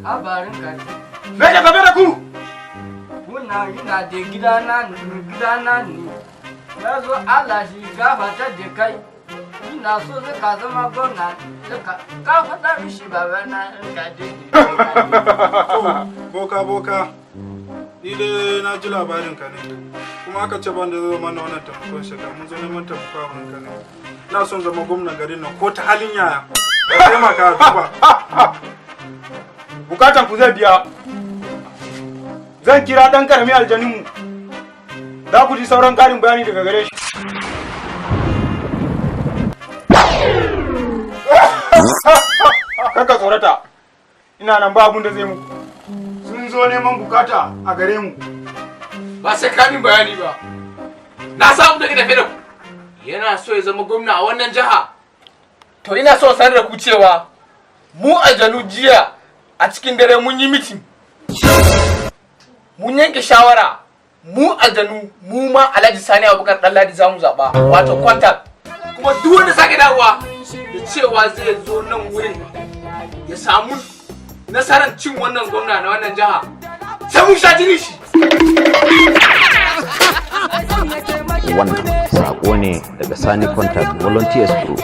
Abarin ka. Me da gabe da ku? Kuna ina da gidana ne. Ya zo Allah shi gafata da kai. Ina so ka zama gwamna. Ka faɗa mishi babana ka Boka. Ni dai na ji labarin ka ne. Kuma aka ce ban da zo mana wannan taimakon shiga. Mun zo neman taimako a wurin ka ne. Ina son zama gwamnan garin nan ko ta halin yaya. Ka taimaka duba. Bukatan ku zai biya. Zan kira dan karami aljaninmu. Za ku ji sauran ƙarin bayani daga gare shi. Kaka tsorata. Ina nan ba abun da zai muku. Sun zo neman bukata a gare mu. Ba sai kamin bayani ba. Na samu daga tafe da ku. Yana so ya zama gwamna a wannan jiha. To ina so sanar da ku cewa mu aljanu jiya a cikin dare mun yi mitin. Mun yanke shawara mu aljanu mu ma Alhaji Sani Abubakar Ɗanladi zamu zaba wato contact. Kuma duk wanda sake dawowa da cewa zai zo nan wurin ya samu nasarar cin wannan gwamna na wannan jiha. Sai mun sha jini shi. Wannan sako ne daga Sani Contact Volunteers Group.